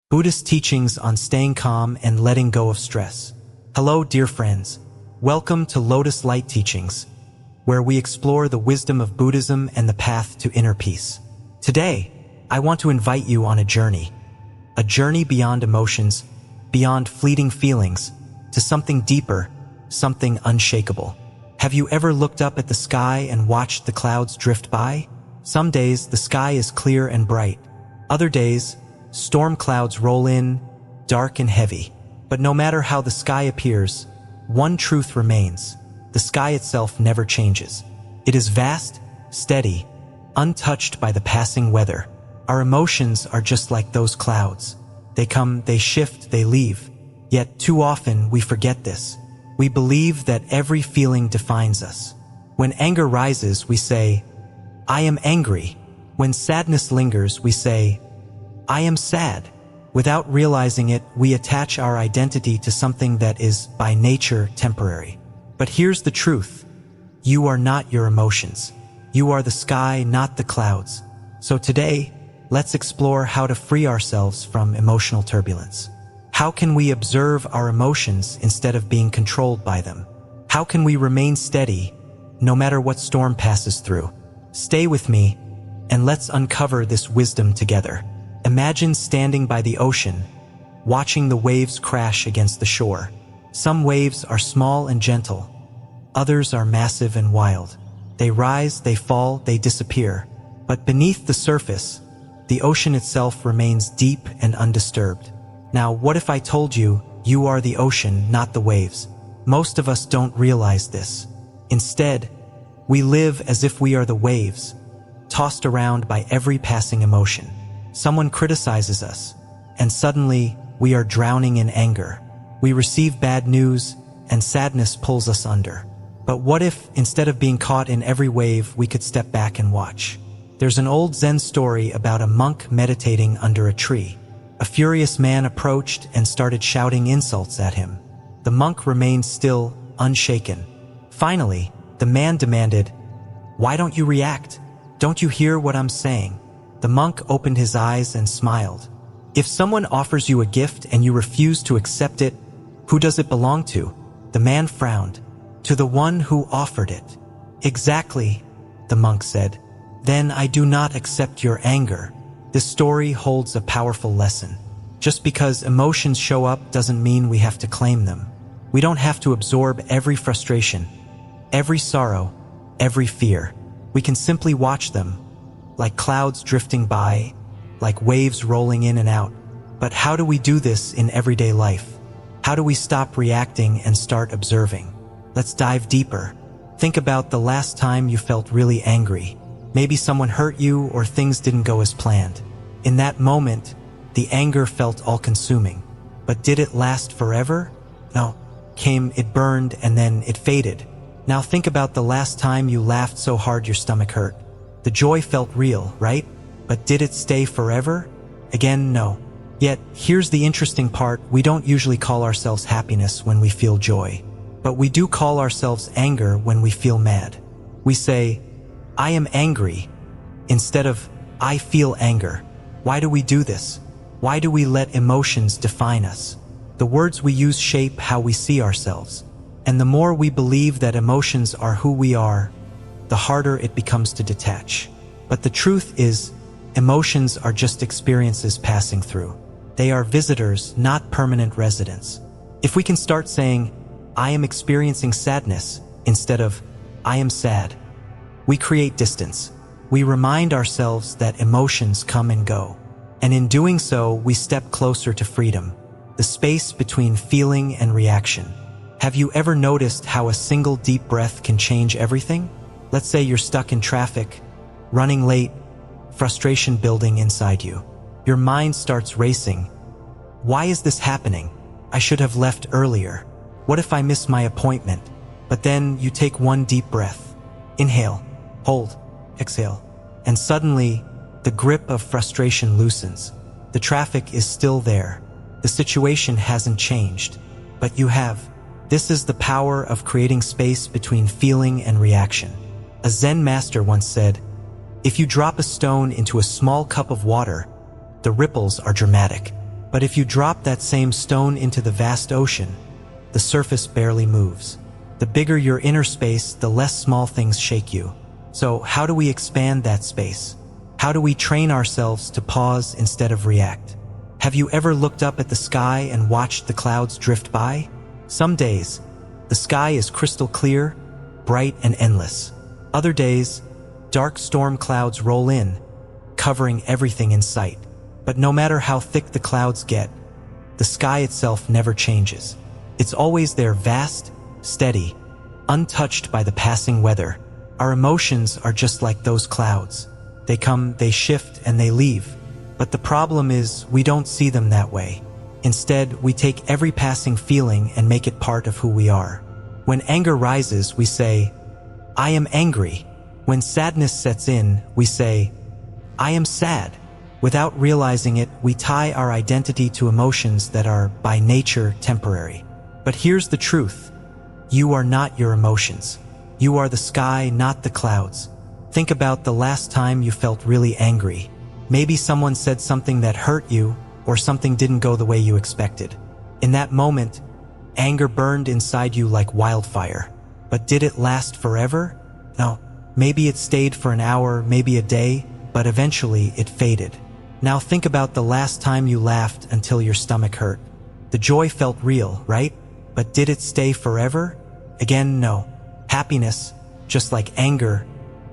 Buddhist teachings on staying calm and letting go of stress. Hello, dear friends. Welcome to Lotus Light Teachings, where we explore the wisdom of Buddhism and the path to inner peace. Today, I want to invite you on a journey beyond emotions, beyond fleeting feelings, to something deeper, something unshakable. Have you ever looked up at the sky and watched the clouds drift by? Some days, the sky is clear and bright. Other days, storm clouds roll in, dark and heavy. But no matter how the sky appears, one truth remains. The sky itself never changes. It is vast, steady, untouched by the passing weather. Our emotions are just like those clouds. They come, they shift, they leave. Yet too often we forget this. We believe that every feeling defines us. When anger rises, we say, "I am angry." When sadness lingers, we say, "I am sad." Without realizing it, we attach our identity to something that is, by nature, temporary. But here's the truth. You are not your emotions. You are the sky, not the clouds. So today, let's explore how to free ourselves from emotional turbulence. How can we observe our emotions instead of being controlled by them? How can we remain steady, no matter what storm passes through? Stay with me, and let's uncover this wisdom together. Imagine standing by the ocean, watching the waves crash against the shore. Some waves are small and gentle. Others are massive and wild. They rise, they fall, they disappear. But beneath the surface, the ocean itself remains deep and undisturbed. Now, what if I told you, you are the ocean, not the waves? Most of us don't realize this. Instead, we live as if we are the waves, tossed around by every passing emotion. Someone criticizes us, and suddenly we are drowning in anger. We receive bad news, and sadness pulls us under. But what if, instead of being caught in every wave, we could step back and watch? There's an old Zen story about a monk meditating under a tree. A furious man approached and started shouting insults at him. The monk remained still, unshaken. Finally, the man demanded, "Why don't you react? Don't you hear what I'm saying?" The monk opened his eyes and smiled. "If someone offers you a gift and you refuse to accept it, who does it belong to?" The man frowned. "To the one who offered it." "Exactly," the monk said. "Then I do not accept your anger." This story holds a powerful lesson. Just because emotions show up doesn't mean we have to claim them. We don't have to absorb every frustration, every sorrow, every fear. We can simply watch them, like clouds drifting by, like waves rolling in and out. But how do we do this in everyday life? How do we stop reacting and start observing? Let's dive deeper. Think about the last time you felt really angry. Maybe someone hurt you or things didn't go as planned. In that moment, the anger felt all-consuming. But did it last forever? No. It burned and then it faded. Now think about the last time you laughed so hard your stomach hurt. The joy felt real, right? But did it stay forever? Again, no. Yet, here's the interesting part. We don't usually call ourselves happiness when we feel joy. But we do call ourselves anger when we feel mad. We say, "I am angry," instead of, "I feel anger." Why do we do this? Why do we let emotions define us? The words we use shape how we see ourselves. And the more we believe that emotions are who we are, the harder it becomes to detach. But the truth is, emotions are just experiences passing through. They are visitors, not permanent residents. If we can start saying, "I am experiencing sadness," instead of, "I am sad," we create distance. We remind ourselves that emotions come and go. And in doing so, we step closer to freedom, the space between feeling and reaction. Have you ever noticed how a single deep breath can change everything? Let's say you're stuck in traffic, running late, frustration building inside you. Your mind starts racing. Why is this happening? I should have left earlier. What if I miss my appointment? But then you take one deep breath. Inhale, hold, exhale. And suddenly, the grip of frustration loosens. The traffic is still there. The situation hasn't changed, but you have. This is the power of creating space between feeling and reaction. A Zen master once said, "If you drop a stone into a small cup of water, the ripples are dramatic. But if you drop that same stone into the vast ocean, the surface barely moves. The bigger your inner space, the less small things shake you. So how do we expand that space? How do we train ourselves to pause instead of react? Have you ever looked up at the sky and watched the clouds drift by? Some days, the sky is crystal clear, bright and endless. Other days, dark storm clouds roll in, covering everything in sight. But no matter how thick the clouds get, the sky itself never changes. It's always there, vast, steady, untouched by the passing weather. Our emotions are just like those clouds. They come, they shift, and they leave. But the problem is, we don't see them that way. Instead, we take every passing feeling and make it part of who we are. When anger rises, we say, "I am angry." When sadness sets in, we say, "I am sad." Without realizing it, we tie our identity to emotions that are, by nature, temporary. But here's the truth. You are not your emotions. You are the sky, not the clouds. Think about the last time you felt really angry. Maybe someone said something that hurt you, or something didn't go the way you expected. In that moment, anger burned inside you like wildfire. But did it last forever? No. Maybe it stayed for an hour, maybe a day, but eventually it faded. Now think about the last time you laughed until your stomach hurt. The joy felt real, right? But did it stay forever? Again, no. Happiness, just like anger,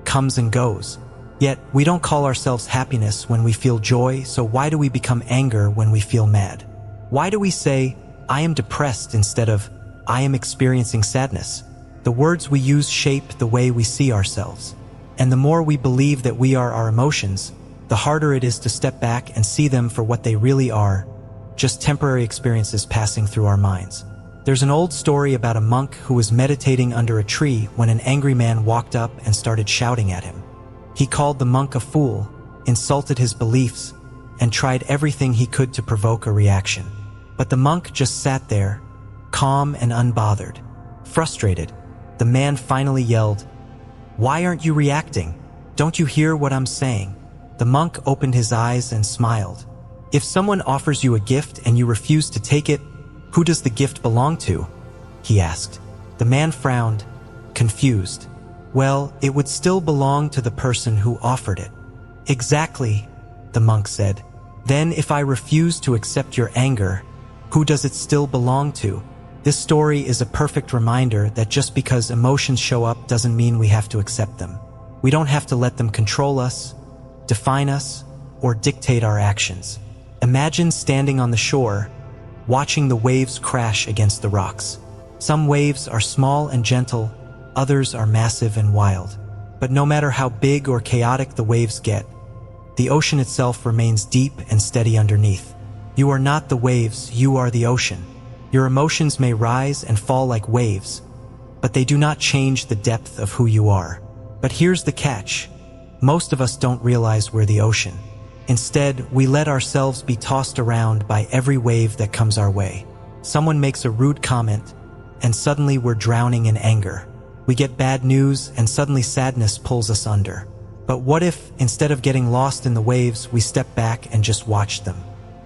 comes and goes. Yet, we don't call ourselves happiness when we feel joy, so why do we become anger when we feel mad? Why do we say, "I am depressed" instead of, "I am experiencing sadness"? The words we use shape the way we see ourselves. And the more we believe that we are our emotions, the harder it is to step back and see them for what they really are, just temporary experiences passing through our minds. There's an old story about a monk who was meditating under a tree when an angry man walked up and started shouting at him. He called the monk a fool, insulted his beliefs, and tried everything he could to provoke a reaction. But the monk just sat there, calm and unbothered. Frustrated, the man finally yelled, "Why aren't you reacting? Don't you hear what I'm saying?" The monk opened his eyes and smiled. "If someone offers you a gift and you refuse to take it, who does the gift belong to?" he asked. The man frowned, confused. "Well, it would still belong to the person who offered it." "Exactly," the monk said. "Then if I refuse to accept your anger, who does it still belong to?" This story is a perfect reminder that just because emotions show up doesn't mean we have to accept them. We don't have to let them control us, define us, or dictate our actions. Imagine standing on the shore, watching the waves crash against the rocks. Some waves are small and gentle, others are massive and wild. But no matter how big or chaotic the waves get, the ocean itself remains deep and steady underneath. You are not the waves, you are the ocean. Your emotions may rise and fall like waves, but they do not change the depth of who you are. But here's the catch. Most of us don't realize we're the ocean. Instead, we let ourselves be tossed around by every wave that comes our way. Someone makes a rude comment, and suddenly we're drowning in anger. We get bad news, and suddenly sadness pulls us under. But what if, instead of getting lost in the waves, we stepped back and just watched them?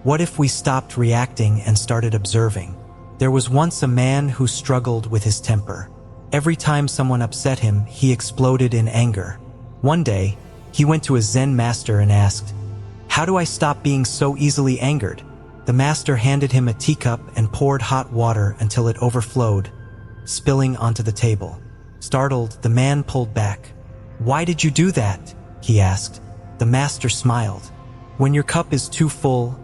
What if we stopped reacting and started observing? There was once a man who struggled with his temper. Every time someone upset him, he exploded in anger. One day, he went to a Zen master and asked, "How do I stop being so easily angered?" The master handed him a teacup and poured hot water until it overflowed, spilling onto the table. Startled, the man pulled back. "Why did you do that?" he asked. The master smiled. "When your cup is too full,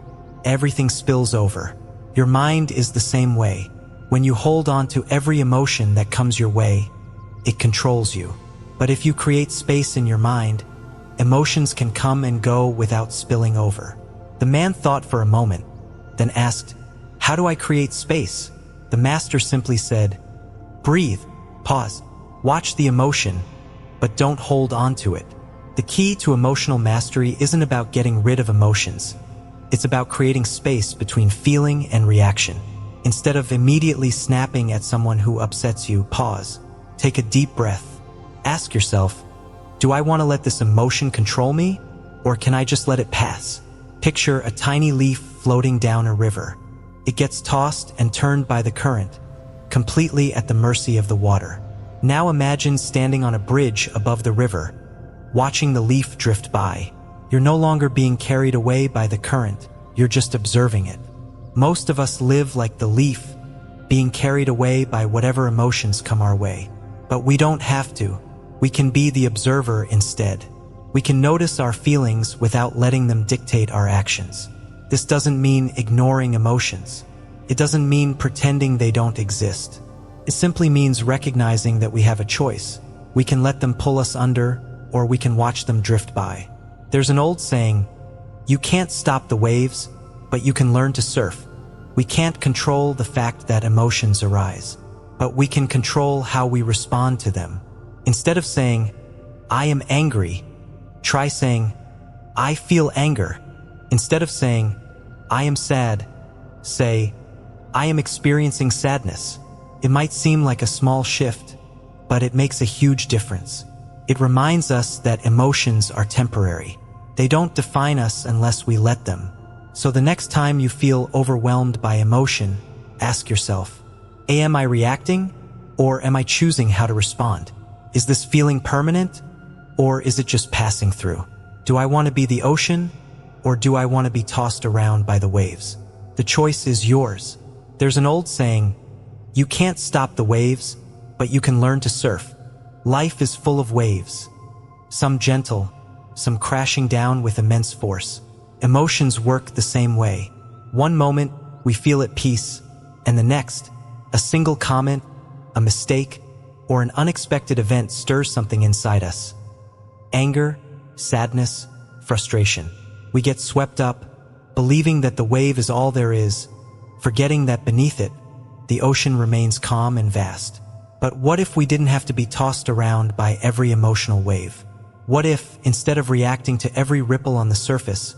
everything spills over. Your mind is the same way. When you hold on to every emotion that comes your way, it controls you. But if you create space in your mind, emotions can come and go without spilling over." The man thought for a moment, then asked, "How do I create space?" The master simply said, "Breathe, pause, watch the emotion, but don't hold on to it." The key to emotional mastery isn't about getting rid of emotions. It's about creating space between feeling and reaction. Instead of immediately snapping at someone who upsets you, pause, take a deep breath. Ask yourself, do I want to let this emotion control me, or can I just let it pass? Picture a tiny leaf floating down a river. It gets tossed and turned by the current, completely at the mercy of the water. Now imagine standing on a bridge above the river, watching the leaf drift by. You're no longer being carried away by the current, you're just observing it. Most of us live like the leaf, being carried away by whatever emotions come our way. But we don't have to. We can be the observer instead. We can notice our feelings without letting them dictate our actions. This doesn't mean ignoring emotions. It doesn't mean pretending they don't exist. It simply means recognizing that we have a choice. We can let them pull us under, or we can watch them drift by. There's an old saying, you can't stop the waves, but you can learn to surf. We can't control the fact that emotions arise, but we can control how we respond to them. Instead of saying, I am angry, try saying, I feel anger. Instead of saying, I am sad, say, I am experiencing sadness. It might seem like a small shift, but it makes a huge difference. It reminds us that emotions are temporary. They don't define us unless we let them. So the next time you feel overwhelmed by emotion, ask yourself, am I reacting, or am I choosing how to respond? Is this feeling permanent, or is it just passing through? Do I want to be the ocean, or do I want to be tossed around by the waves? The choice is yours. There's an old saying, you can't stop the waves, but you can learn to surf. Life is full of waves, some gentle, some crashing down with immense force. Emotions work the same way. One moment, we feel at peace, and the next, a single comment, a mistake, or an unexpected event stirs something inside us. Anger, sadness, frustration. We get swept up, believing that the wave is all there is, forgetting that beneath it, the ocean remains calm and vast. But what if we didn't have to be tossed around by every emotional wave? What if, instead of reacting to every ripple on the surface,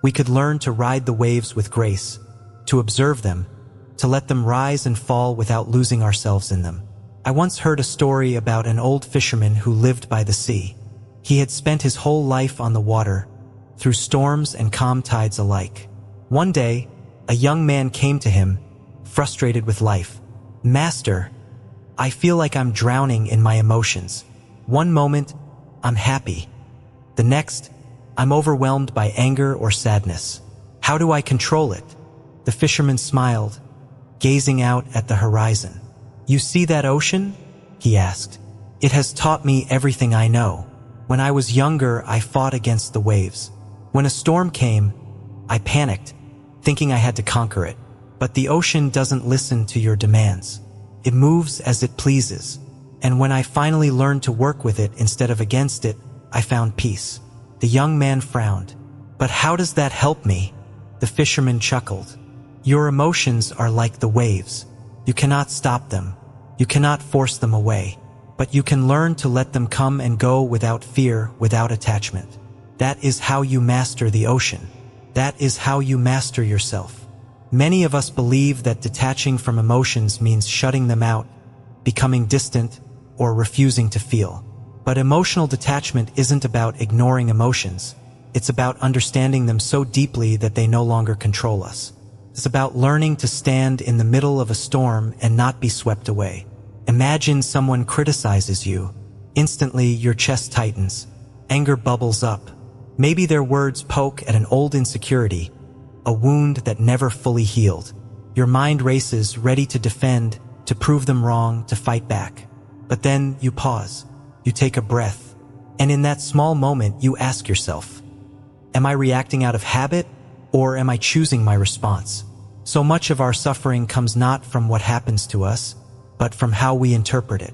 we could learn to ride the waves with grace, to observe them, to let them rise and fall without losing ourselves in them? I once heard a story about an old fisherman who lived by the sea. He had spent his whole life on the water, through storms and calm tides alike. One day, a young man came to him, frustrated with life. Master, I feel like I'm drowning in my emotions. One moment, I'm happy. The next, I'm overwhelmed by anger or sadness. How do I control it? The fisherman smiled, gazing out at the horizon. You see that ocean? He asked. It has taught me everything I know. When I was younger, I fought against the waves. When a storm came, I panicked, thinking I had to conquer it. But the ocean doesn't listen to your demands. It moves as it pleases. And when I finally learned to work with it instead of against it, I found peace. The young man frowned. But how does that help me? The fisherman chuckled. Your emotions are like the waves. You cannot stop them. You cannot force them away. But you can learn to let them come and go without fear, without attachment. That is how you master the ocean. That is how you master yourself. Many of us believe that detaching from emotions means shutting them out, becoming distant, or refusing to feel. But emotional detachment isn't about ignoring emotions. It's about understanding them so deeply that they no longer control us. It's about learning to stand in the middle of a storm and not be swept away. Imagine someone criticizes you. Instantly, your chest tightens. Anger bubbles up. Maybe their words poke at an old insecurity, a wound that never fully healed. Your mind races, ready to defend, to prove them wrong, to fight back. But then you pause. You take a breath. And in that small moment, you ask yourself, am I reacting out of habit, or am I choosing my response? So much of our suffering comes not from what happens to us, but from how we interpret it.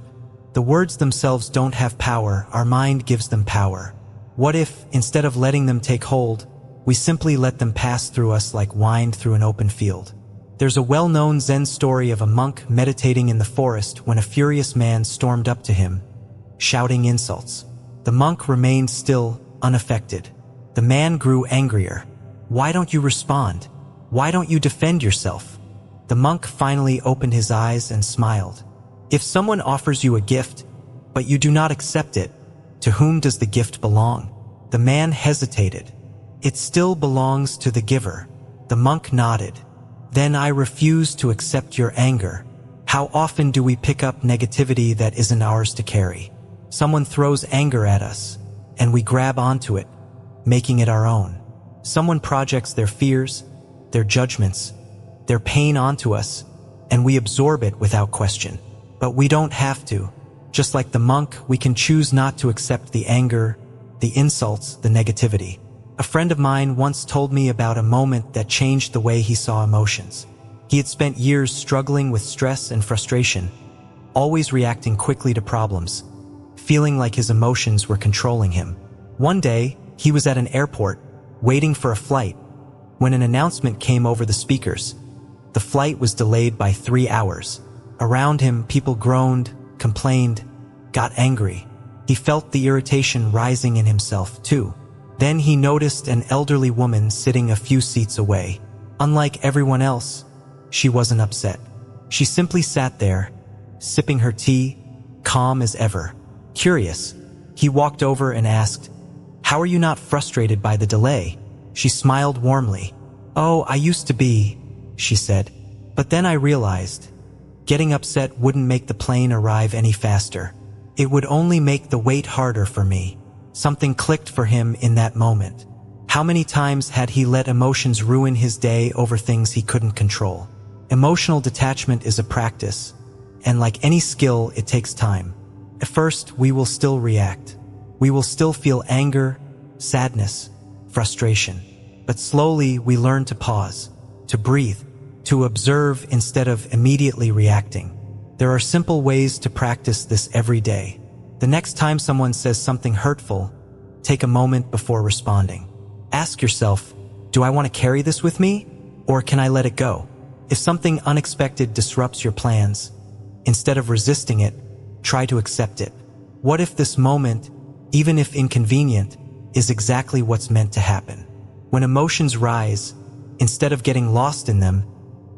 The words themselves don't have power, our mind gives them power. What if, instead of letting them take hold, we simply let them pass through us like wind through an open field? There's a well-known Zen story of a monk meditating in the forest when a furious man stormed up to him, shouting insults. The monk remained still, unaffected. The man grew angrier. Why don't you respond? Why don't you defend yourself? The monk finally opened his eyes and smiled. If someone offers you a gift, but you do not accept it, to whom does the gift belong? The man hesitated. It still belongs to the giver. The monk nodded. Then I refuse to accept your anger. How often do we pick up negativity that isn't ours to carry? Someone throws anger at us, and we grab onto it, making it our own. Someone projects their fears, their judgments, their pain onto us, and we absorb it without question. But we don't have to. Just like the monk, we can choose not to accept the anger, the insults, the negativity. A friend of mine once told me about a moment that changed the way he saw emotions. He had spent years struggling with stress and frustration, always reacting quickly to problems, feeling like his emotions were controlling him. One day, he was at an airport, waiting for a flight, when an announcement came over the speakers. The flight was delayed by 3 hours. Around him, people groaned, complained, got angry. He felt the irritation rising in himself, too. Then he noticed an elderly woman sitting a few seats away. Unlike everyone else, she wasn't upset. She simply sat there, sipping her tea, calm as ever. Curious, he walked over and asked, "How are you not frustrated by the delay?" She smiled warmly. "Oh, I used to be," she said. "But then I realized, getting upset wouldn't make the plane arrive any faster. It would only make the wait harder for me." Something clicked for him in that moment. How many times had he let emotions ruin his day over things he couldn't control? Emotional detachment is a practice, and like any skill, it takes time. At first, we will still react. We will still feel anger, sadness, frustration. But slowly, we learn to pause, to breathe, to observe instead of immediately reacting. There are simple ways to practice this every day. The next time someone says something hurtful, take a moment before responding. Ask yourself, do I want to carry this with me, or can I let it go? If something unexpected disrupts your plans, instead of resisting it, try to accept it. What if this moment, even if inconvenient, is exactly what's meant to happen? When emotions rise, instead of getting lost in them,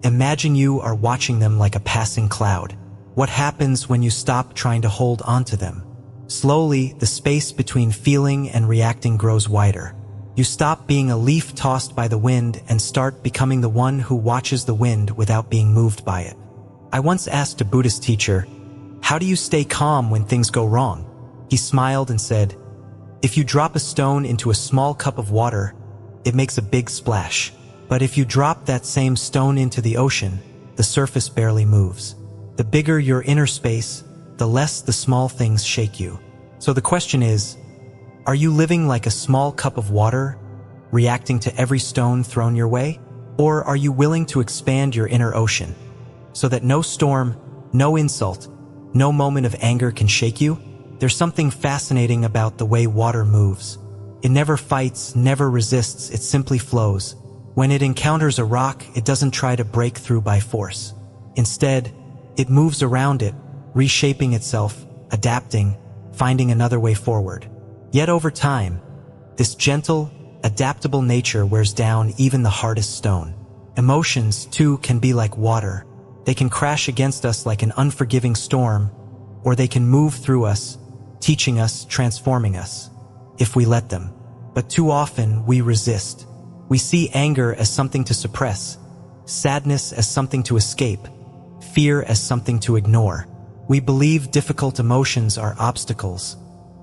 imagine you are watching them like a passing cloud. What happens when you stop trying to hold onto them? Slowly, the space between feeling and reacting grows wider. You stop being a leaf tossed by the wind and start becoming the one who watches the wind without being moved by it. I once asked a Buddhist teacher, "How do you stay calm when things go wrong?" He smiled and said, "If you drop a stone into a small cup of water, it makes a big splash. But if you drop that same stone into the ocean, the surface barely moves. The bigger your inner space, the less the small things shake you." So the question is, are you living like a small cup of water, reacting to every stone thrown your way? Or are you willing to expand your inner ocean, so that no storm, no insult, no moment of anger can shake you? There's something fascinating about the way water moves. It never fights, never resists, it simply flows. When it encounters a rock, it doesn't try to break through by force. Instead, it moves around it, reshaping itself, adapting, finding another way forward. Yet over time, this gentle, adaptable nature wears down even the hardest stone. Emotions, too, can be like water. They can crash against us like an unforgiving storm, or they can move through us, teaching us, transforming us, if we let them. But too often, we resist. We see anger as something to suppress, sadness as something to escape, fear as something to ignore. We believe difficult emotions are obstacles,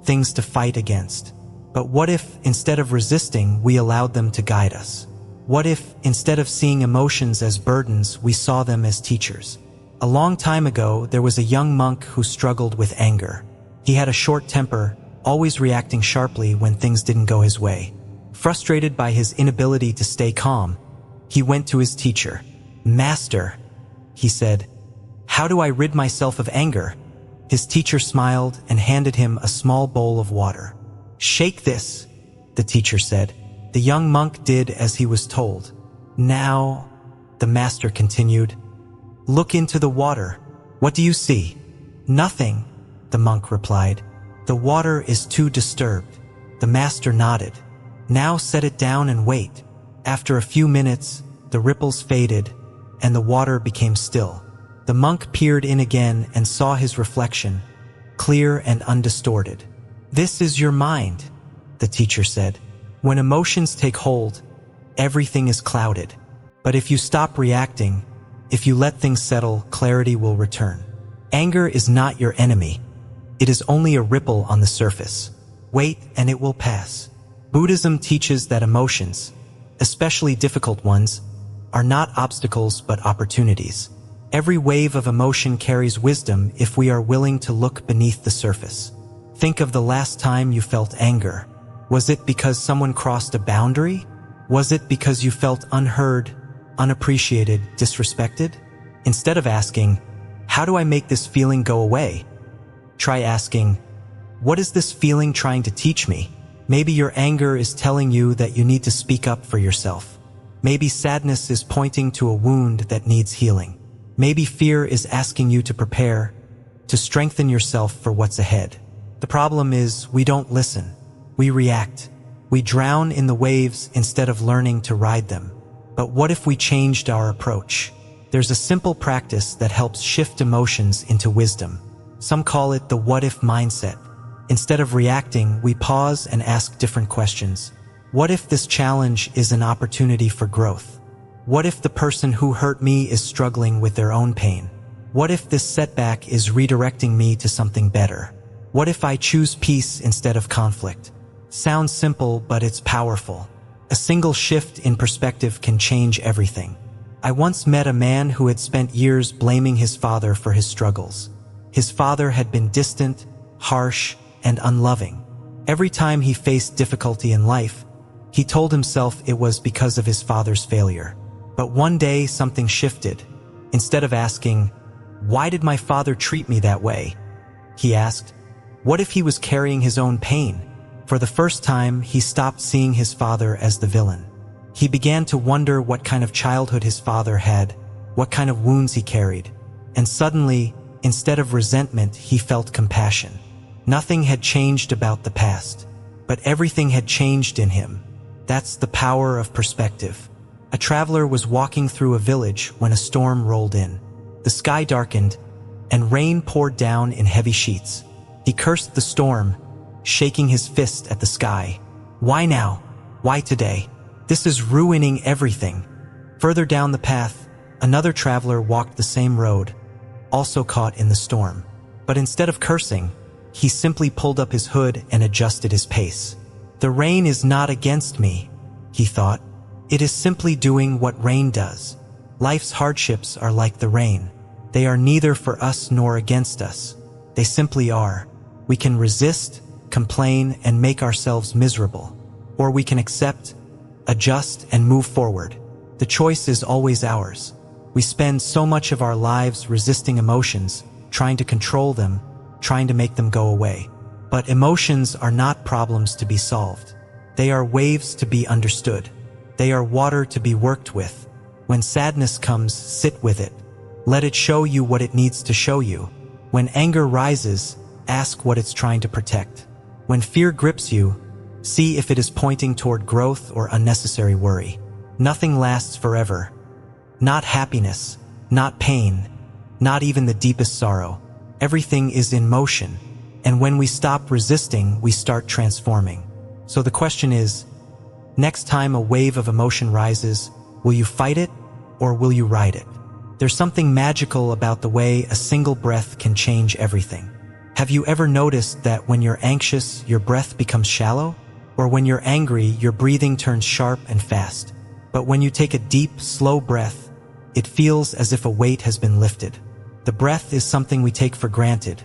things to fight against. But what if, instead of resisting, we allowed them to guide us? What if, instead of seeing emotions as burdens, we saw them as teachers? A long time ago, there was a young monk who struggled with anger. He had a short temper, always reacting sharply when things didn't go his way. Frustrated by his inability to stay calm, he went to his teacher. "Master," he said, "how do I rid myself of anger?" His teacher smiled and handed him a small bowl of water. "Shake this," the teacher said. The young monk did as he was told. "Now," the master continued, "look into the water. What do you see?" "Nothing," the monk replied. "The water is too disturbed." The master nodded. "Now set it down and wait." After a few minutes, the ripples faded, and the water became still. The monk peered in again and saw his reflection, clear and undistorted. "This is your mind," the teacher said. "When emotions take hold, everything is clouded. But if you stop reacting, if you let things settle, clarity will return. Anger is not your enemy. It is only a ripple on the surface. Wait and it will pass. Buddhism teaches that emotions, especially difficult ones, are not obstacles but opportunities. Every wave of emotion carries wisdom if we are willing to look beneath the surface. Think of the last time you felt anger. Was it because someone crossed a boundary? Was it because you felt unheard, unappreciated, disrespected? Instead of asking, how do I make this feeling go away? Try asking, what is this feeling trying to teach me? Maybe your anger is telling you that you need to speak up for yourself. Maybe sadness is pointing to a wound that needs healing. Maybe fear is asking you to prepare, to strengthen yourself for what's ahead. The problem is we don't listen. We react. We drown in the waves instead of learning to ride them. But what if we changed our approach? There's a simple practice that helps shift emotions into wisdom. Some call it the what-if mindset. Instead of reacting, we pause and ask different questions. What if this challenge is an opportunity for growth? What if the person who hurt me is struggling with their own pain? What if this setback is redirecting me to something better? What if I choose peace instead of conflict? Sounds simple, but it's powerful. A single shift in perspective can change everything. I once met a man who had spent years blaming his father for his struggles. His father had been distant, harsh, and unloving. Every time he faced difficulty in life, he told himself it was because of his father's failure. But one day something shifted. Instead of asking, why did my father treat me that way? He asked, what if he was carrying his own pain? For the first time, he stopped seeing his father as the villain. He began to wonder what kind of childhood his father had, what kind of wounds he carried. And suddenly, instead of resentment, he felt compassion. Nothing had changed about the past, but everything had changed in him. That's the power of perspective. A traveler was walking through a village when a storm rolled in. The sky darkened, and rain poured down in heavy sheets. He cursed the storm, shaking his fist at the sky. Why now? Why today? This is ruining everything. Further down the path, another traveler walked the same road, also caught in the storm. But instead of cursing, he simply pulled up his hood and adjusted his pace. The rain is not against me, he thought. It is simply doing what rain does. Life's hardships are like the rain. They are neither for us nor against us. They simply are. We can resist, complain, and make ourselves miserable. Or we can accept, adjust, and move forward. The choice is always ours. We spend so much of our lives resisting emotions, trying to control them, trying to make them go away. But emotions are not problems to be solved. They are waves to be understood. They are water to be worked with. When sadness comes, sit with it. Let it show you what it needs to show you. When anger rises, ask what it's trying to protect. When fear grips you, see if it is pointing toward growth or unnecessary worry. Nothing lasts forever. Not happiness, not pain, not even the deepest sorrow. Everything is in motion, and when we stop resisting, we start transforming. So the question is, next time a wave of emotion rises, will you fight it or will you ride it? There's something magical about the way a single breath can change everything. Have you ever noticed that when you're anxious, your breath becomes shallow? Or when you're angry, your breathing turns sharp and fast? But when you take a deep, slow breath, it feels as if a weight has been lifted. The breath is something we take for granted,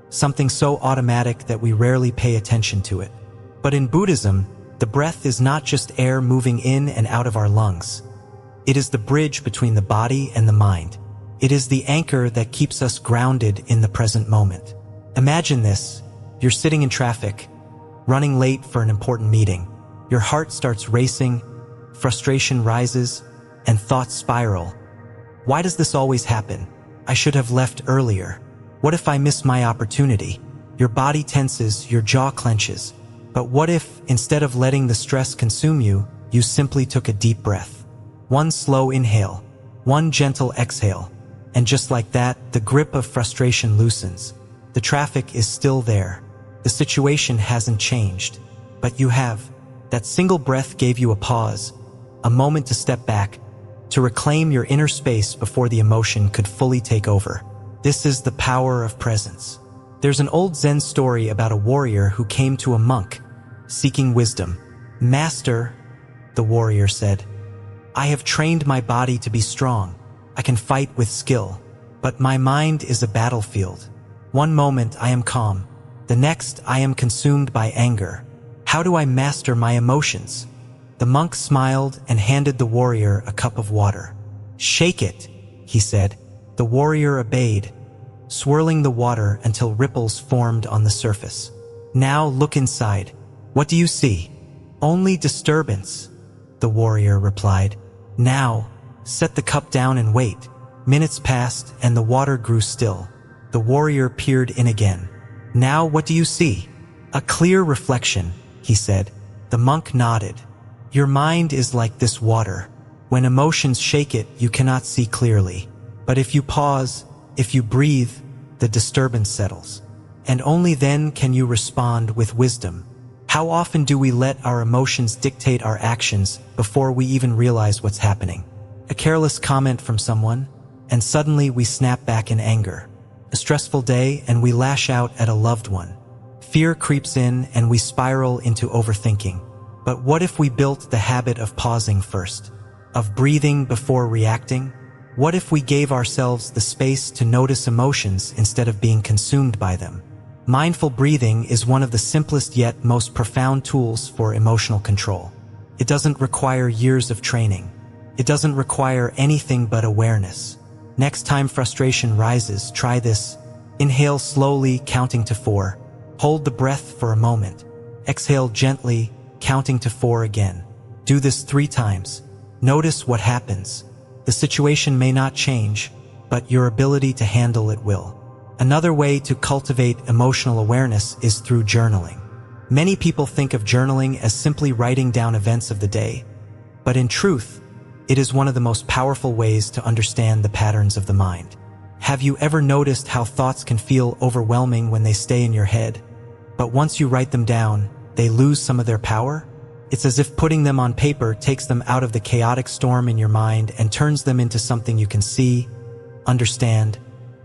something so automatic that we rarely pay attention to it. But in Buddhism, the breath is not just air moving in and out of our lungs. It is the bridge between the body and the mind. It is the anchor that keeps us grounded in the present moment. Imagine this. You're sitting in traffic, running late for an important meeting. Your heart starts racing, frustration rises, and thoughts spiral. Why does this always happen? I should have left earlier. What if I miss my opportunity? Your body tenses, your jaw clenches. But what if, instead of letting the stress consume you, you simply took a deep breath? One slow inhale, one gentle exhale, and just like that, the grip of frustration loosens. The traffic is still there. The situation hasn't changed, but you have. That single breath gave you a pause, a moment to step back, to reclaim your inner space before the emotion could fully take over. This is the power of presence. There's an old Zen story about a warrior who came to a monk, seeking wisdom. "Master," the warrior said, "I have trained my body to be strong. I can fight with skill. But my mind is a battlefield. One moment I am calm. The next I am consumed by anger. How do I master my emotions?" The monk smiled and handed the warrior a cup of water. "Shake it," he said. The warrior obeyed, swirling the water until ripples formed on the surface. "Now look inside. What do you see?" "Only disturbance," the warrior replied. "Now, set the cup down and wait." Minutes passed and the water grew still. The warrior peered in again. "Now what do you see?" "A clear reflection," he said. The monk nodded. "Your mind is like this water. When emotions shake it, you cannot see clearly. But if you pause, if you breathe, the disturbance settles. And only then can you respond with wisdom." How often do we let our emotions dictate our actions before we even realize what's happening? A careless comment from someone, and suddenly we snap back in anger. A stressful day, and we lash out at a loved one. Fear creeps in, and we spiral into overthinking. But what if we built the habit of pausing first? Of breathing before reacting? What if we gave ourselves the space to notice emotions instead of being consumed by them? Mindful breathing is one of the simplest yet most profound tools for emotional control. It doesn't require years of training. It doesn't require anything but awareness. Next time frustration rises, try this. Inhale slowly, counting to 4. Hold the breath for a moment. Exhale gently, counting to 4 again. Do this 3 times. Notice what happens. The situation may not change, but your ability to handle it will. Another way to cultivate emotional awareness is through journaling. Many people think of journaling as simply writing down events of the day, but in truth, it is one of the most powerful ways to understand the patterns of the mind. Have you ever noticed how thoughts can feel overwhelming when they stay in your head, but once you write them down, they lose some of their power? It's as if putting them on paper takes them out of the chaotic storm in your mind and turns them into something you can see, understand,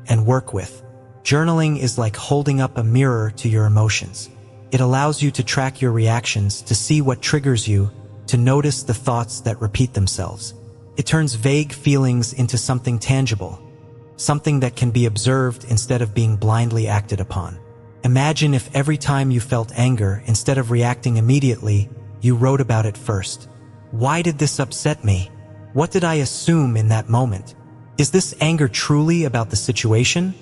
and work with. Journaling is like holding up a mirror to your emotions. It allows you to track your reactions, to see what triggers you, to notice the thoughts that repeat themselves. It turns vague feelings into something tangible, something that can be observed instead of being blindly acted upon. Imagine if every time you felt anger, instead of reacting immediately, you wrote about it first. Why did this upset me? What did I assume in that moment? Is this anger truly about the situation?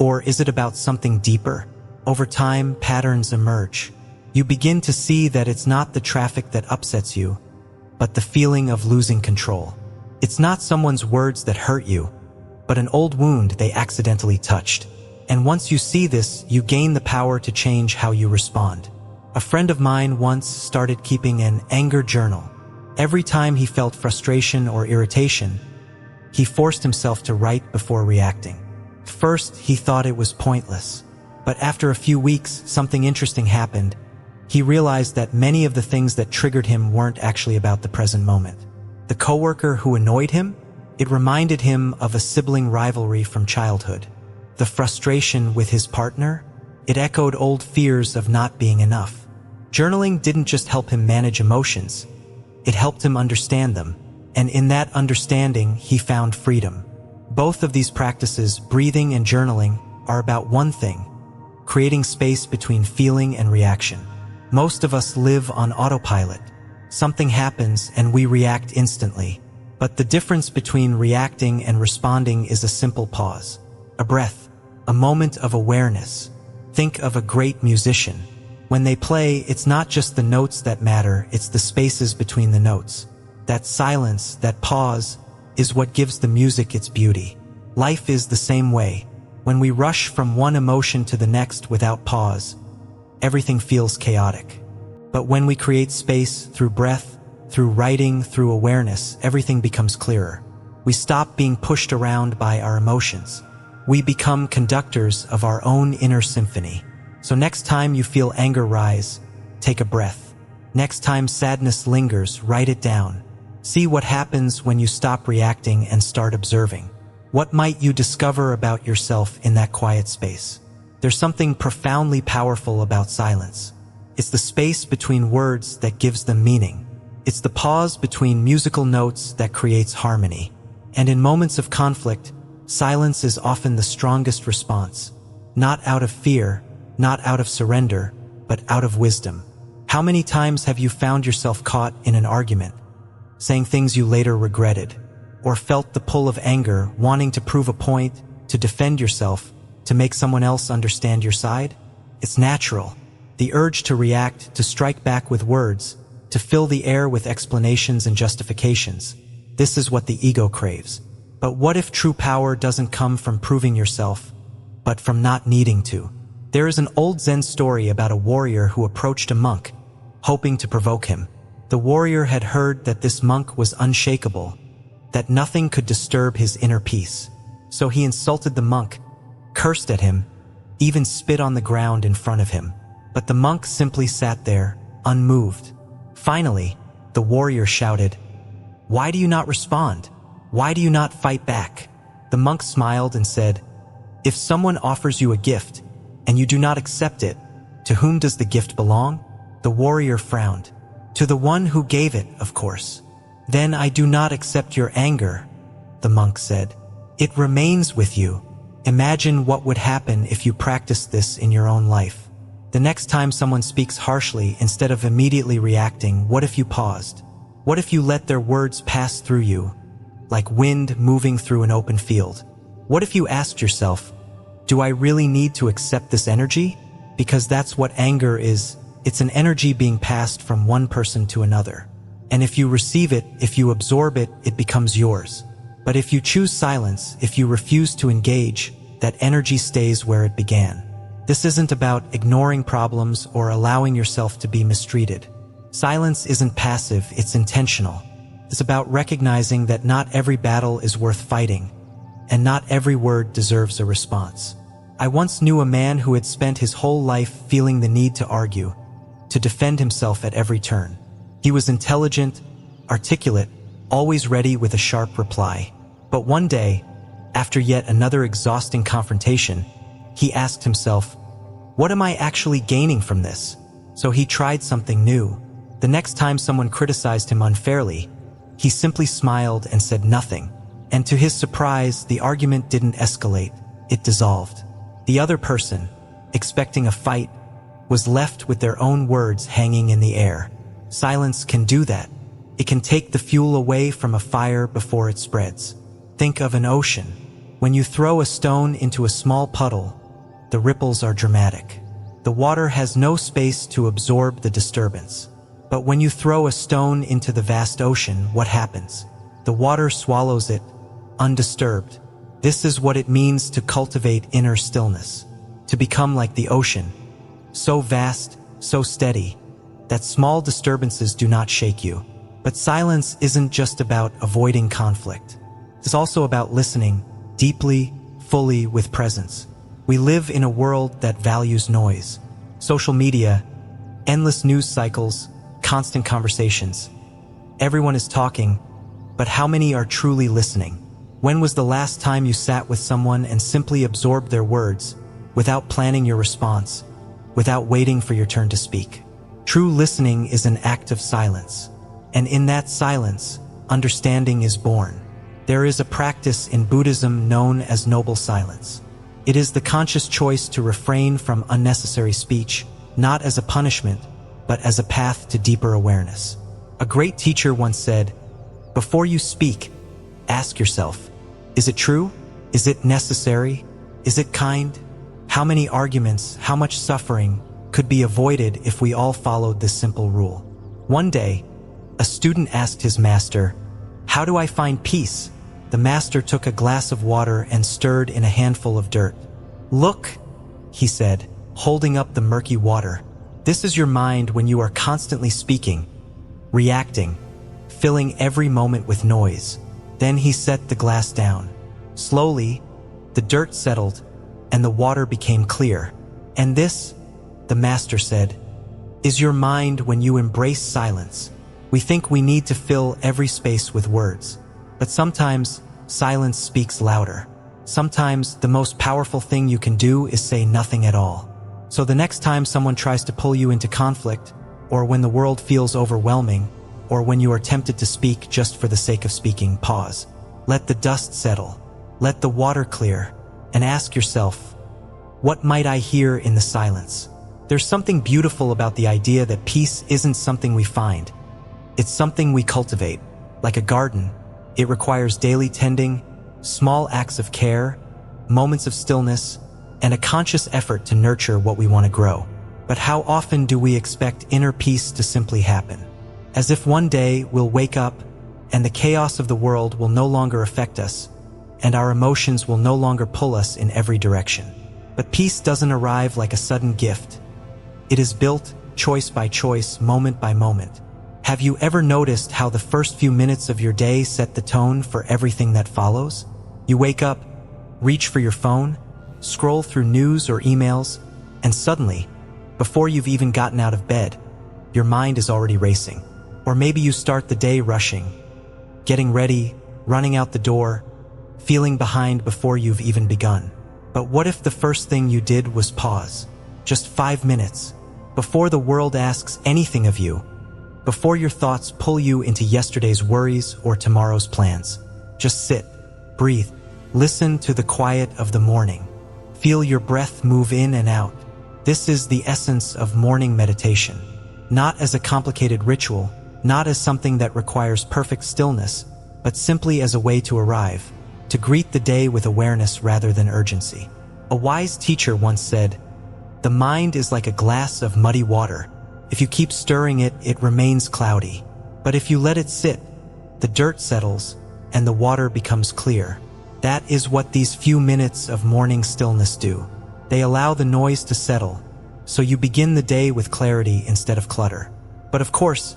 Or is it about something deeper? Over time, patterns emerge. You begin to see that it's not the traffic that upsets you, but the feeling of losing control. It's not someone's words that hurt you, but an old wound they accidentally touched. And once you see this, you gain the power to change how you respond. A friend of mine once started keeping an anger journal. Every time he felt frustration or irritation, he forced himself to write before reacting. First, he thought it was pointless, but after a few weeks, something interesting happened. He realized that many of the things that triggered him weren't actually about the present moment. The coworker who annoyed him? It reminded him of a sibling rivalry from childhood. The frustration with his partner? It echoed old fears of not being enough. Journaling didn't just help him manage emotions, it helped him understand them, and in that understanding, he found freedom. Both of these practices, breathing and journaling, are about one thing: creating space between feeling and reaction. Most of us live on autopilot. Something happens and we react instantly. But the difference between reacting and responding is a simple pause, a breath, a moment of awareness. Think of a great musician. When they play, it's not just the notes that matter, it's the spaces between the notes. That silence, that pause, is what gives the music its beauty. Life is the same way. When we rush from one emotion to the next without pause, everything feels chaotic. But when we create space through breath, through writing, through awareness, everything becomes clearer. We stop being pushed around by our emotions. We become conductors of our own inner symphony. So next time you feel anger rise, take a breath. Next time sadness lingers, write it down. See what happens when you stop reacting and start observing. What might you discover about yourself in that quiet space? There's something profoundly powerful about silence. It's the space between words that gives them meaning. It's the pause between musical notes that creates harmony. And in moments of conflict, silence is often the strongest response. Not out of fear, not out of surrender, but out of wisdom. How many times have you found yourself caught in an argument, saying things you later regretted, or felt the pull of anger, wanting to prove a point, to defend yourself, to make someone else understand your side? It's natural. The urge to react, to strike back with words, to fill the air with explanations and justifications. This is what the ego craves. But what if true power doesn't come from proving yourself, but from not needing to? There is an old Zen story about a warrior who approached a monk, hoping to provoke him. The warrior had heard that this monk was unshakable, that nothing could disturb his inner peace. So he insulted the monk, cursed at him, even spit on the ground in front of him. But the monk simply sat there, unmoved. Finally, the warrior shouted, "Why do you not respond? Why do you not fight back?" The monk smiled and said, "If someone offers you a gift, and you do not accept it, to whom does the gift belong?" The warrior frowned. "To the one who gave it, of course." "Then I do not accept your anger," the monk said. "It remains with you." Imagine what would happen if you practiced this in your own life. The next time someone speaks harshly, instead of immediately reacting, what if you paused? What if you let their words pass through you, like wind moving through an open field? What if you asked yourself, do I really need to accept this energy? Because that's what anger is. It's an energy being passed from one person to another. And if you receive it, if you absorb it, it becomes yours. But if you choose silence, if you refuse to engage, that energy stays where it began. This isn't about ignoring problems or allowing yourself to be mistreated. Silence isn't passive, it's intentional. It's about recognizing that not every battle is worth fighting, and not every word deserves a response. I once knew a man who had spent his whole life feeling the need to argue, to defend himself at every turn. He was intelligent, articulate, always ready with a sharp reply. But one day, after yet another exhausting confrontation, he asked himself, what am I actually gaining from this? So he tried something new. The next time someone criticized him unfairly, he simply smiled and said nothing. And to his surprise, the argument didn't escalate, it dissolved. The other person, expecting a fight, was left with their own words hanging in the air. Silence can do that. It can take the fuel away from a fire before it spreads. Think of an ocean. When you throw a stone into a small puddle, the ripples are dramatic. The water has no space to absorb the disturbance. But when you throw a stone into the vast ocean, what happens? The water swallows it, undisturbed. This is what it means to cultivate inner stillness, to become like the ocean, so vast, so steady, that small disturbances do not shake you. But silence isn't just about avoiding conflict. It's also about listening, deeply, fully, with presence. We live in a world that values noise. Social media, endless news cycles, constant conversations. Everyone is talking, but how many are truly listening? When was the last time you sat with someone and simply absorbed their words, without planning your response, without waiting for your turn to speak? True listening is an act of silence, and in that silence, understanding is born. There is a practice in Buddhism known as noble silence. It is the conscious choice to refrain from unnecessary speech, not as a punishment, but as a path to deeper awareness. A great teacher once said, before you speak, ask yourself, is it true? Is it necessary? Is it kind? How many arguments, how much suffering could be avoided if we all followed this simple rule? One day, a student asked his master, how do I find peace? The master took a glass of water and stirred in a handful of dirt. Look, he said, holding up the murky water. This is your mind when you are constantly speaking, reacting, filling every moment with noise. Then he set the glass down. Slowly, the dirt settled and the water became clear. And this, the master said, is your mind when you embrace silence, We think we need to fill every space with words. But sometimes, silence speaks louder. Sometimes, the most powerful thing you can do is say nothing at all. So the next time someone tries to pull you into conflict, or when the world feels overwhelming, or when you are tempted to speak just for the sake of speaking, pause. Let the dust settle. Let the water clear. And ask yourself, what might I hear in the silence? There's something beautiful about the idea that peace isn't something we find. It's something we cultivate. Like a garden, it requires daily tending, small acts of care, moments of stillness, and a conscious effort to nurture what we want to grow. But how often do we expect inner peace to simply happen? As if one day we'll wake up and the chaos of the world will no longer affect us, and our emotions will no longer pull us in every direction. But peace doesn't arrive like a sudden gift. It is built choice by choice, moment by moment. Have you ever noticed how the first few minutes of your day set the tone for everything that follows? You wake up, reach for your phone, scroll through news or emails, and suddenly, before you've even gotten out of bed, your mind is already racing. Or maybe you start the day rushing, getting ready, running out the door, feeling behind before you've even begun. But what if the first thing you did was pause? Just 5 minutes, before the world asks anything of you, before your thoughts pull you into yesterday's worries or tomorrow's plans. Just sit, breathe, listen to the quiet of the morning. Feel your breath move in and out. This is the essence of morning meditation. Not as a complicated ritual, not as something that requires perfect stillness, but simply as a way to arrive, to greet the day with awareness rather than urgency. A wise teacher once said, "The mind is like a glass of muddy water. If you keep stirring it, it remains cloudy. But if you let it sit, the dirt settles and the water becomes clear." That is what these few minutes of morning stillness do. They allow the noise to settle, so you begin the day with clarity instead of clutter. But of course,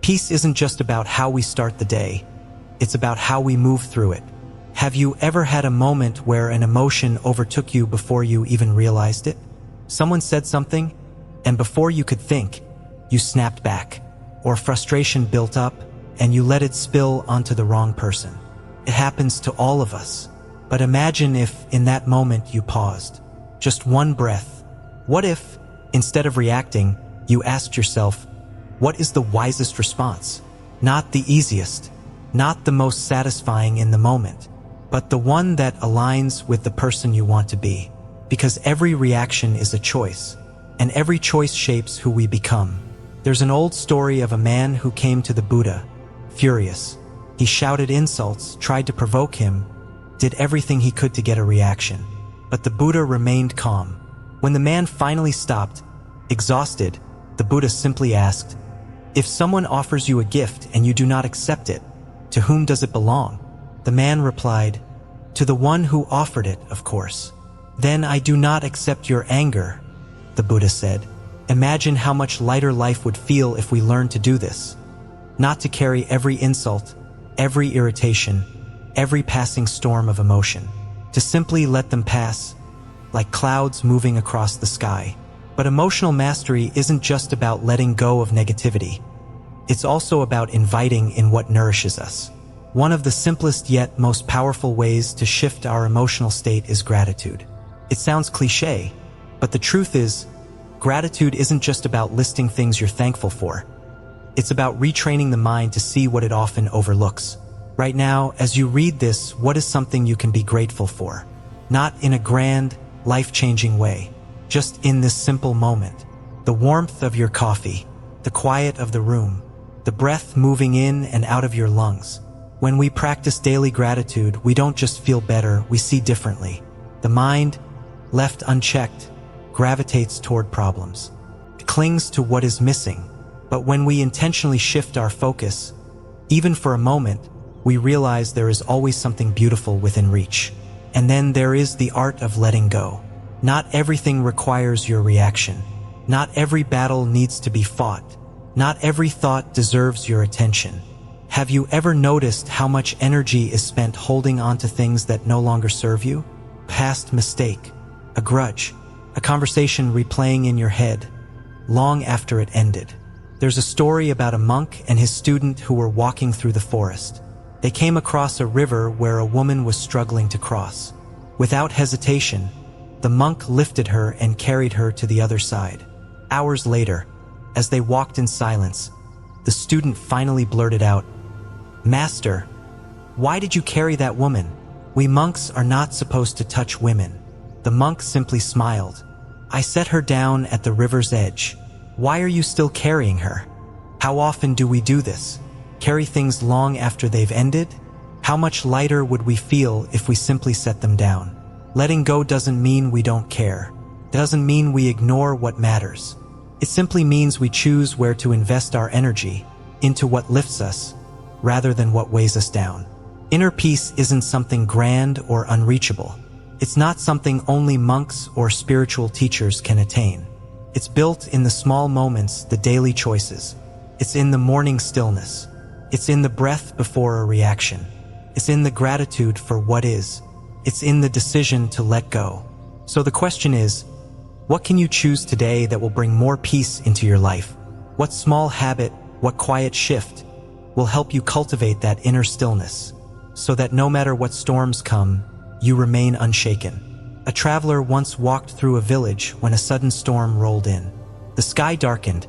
peace isn't just about how we start the day. It's about how we move through it. Have you ever had a moment where an emotion overtook you before you even realized it? Someone said something, and before you could think, you snapped back, or frustration built up, and you let it spill onto the wrong person. It happens to all of us. But imagine if, in that moment, you paused. Just one breath. What if, instead of reacting, you asked yourself, what is the wisest response? Not the easiest, not the most satisfying in the moment, but the one that aligns with the person you want to be. Because every reaction is a choice, and every choice shapes who we become. There's an old story of a man who came to the Buddha, furious. He shouted insults, tried to provoke him, did everything he could to get a reaction. But the Buddha remained calm. When the man finally stopped, exhausted, the Buddha simply asked, "If someone offers you a gift and you do not accept it, to whom does it belong?" The man replied, "To the one who offered it, of course." "Then I do not accept your anger," the Buddha said. Imagine how much lighter life would feel if we learned to do this. Not to carry every insult, every irritation, every passing storm of emotion. To simply let them pass, like clouds moving across the sky. But emotional mastery isn't just about letting go of negativity. It's also about inviting in what nourishes us. One of the simplest yet most powerful ways to shift our emotional state is gratitude. It sounds cliché, but the truth is, gratitude isn't just about listing things you're thankful for. It's about retraining the mind to see what it often overlooks. Right now, as you read this, what is something you can be grateful for? Not in a grand, life-changing way, just in this simple moment. The warmth of your coffee, the quiet of the room, the breath moving in and out of your lungs. When we practice daily gratitude, we don't just feel better, we see differently. The mind, left unchecked, gravitates toward problems. It clings to what is missing. But when we intentionally shift our focus, even for a moment, we realize there is always something beautiful within reach. And then there is the art of letting go. Not everything requires your reaction. Not every battle needs to be fought. Not every thought deserves your attention. Have you ever noticed how much energy is spent holding on to things that no longer serve you? Past mistake, a grudge, a conversation replaying in your head, long after it ended. There's a story about a monk and his student who were walking through the forest. They came across a river where a woman was struggling to cross. Without hesitation, the monk lifted her and carried her to the other side. Hours later, as they walked in silence, the student finally blurted out, "Master, why did you carry that woman? We monks are not supposed to touch women." The monk simply smiled. "I set her down at the river's edge. Why are you still carrying her? How often do we do this? Carry things long after they've ended? How much lighter would we feel if we simply set them down?" Letting go doesn't mean we don't care. It doesn't mean we ignore what matters. It simply means we choose where to invest our energy, into what lifts us, rather than what weighs us down. Inner peace isn't something grand or unreachable. It's not something only monks or spiritual teachers can attain. It's built in the small moments, the daily choices. It's in the morning stillness. It's in the breath before a reaction. It's in the gratitude for what is. It's in the decision to let go. So the question is, what can you choose today that will bring more peace into your life? What small habit, what quiet shift will help you cultivate that inner stillness so that no matter what storms come, you remain unshaken? A traveler once walked through a village when a sudden storm rolled in. The sky darkened.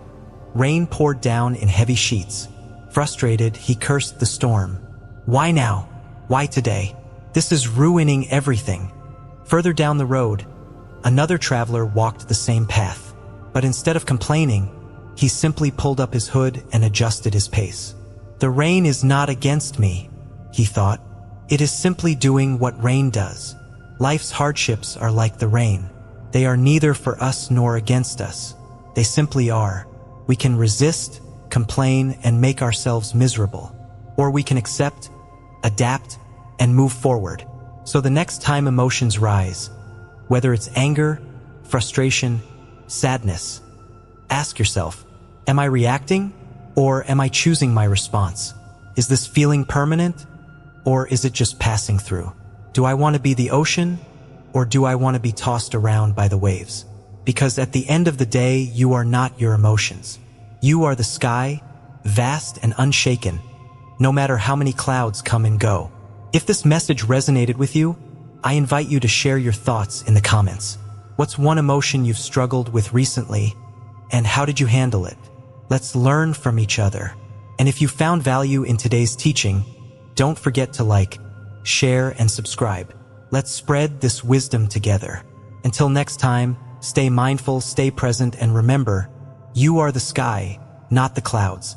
Rain poured down in heavy sheets. Frustrated, he cursed the storm. "Why now? Why today? This is ruining everything." Further down the road, another traveler walked the same path. But instead of complaining, he simply pulled up his hood and adjusted his pace. "The rain is not against me," he thought. "It is simply doing what rain does." Life's hardships are like the rain. They are neither for us nor against us. They simply are. We can resist, complain, and make ourselves miserable. Or we can accept, adapt, and move forward. So the next time emotions rise, whether it's anger, frustration, sadness, ask yourself, am I reacting or am I choosing my response? Is this feeling permanent or is it just passing through? Do I want to be the ocean or do I want to be tossed around by the waves? Because at the end of the day, you are not your emotions. You are the sky, vast and unshaken, no matter how many clouds come and go. If this message resonated with you, I invite you to share your thoughts in the comments. What's one emotion you've struggled with recently, and how did you handle it? Let's learn from each other. And if you found value in today's teaching, don't forget to like, share, and subscribe. Let's spread this wisdom together. Until next time, stay mindful, stay present, and remember, you are the sky, not the clouds.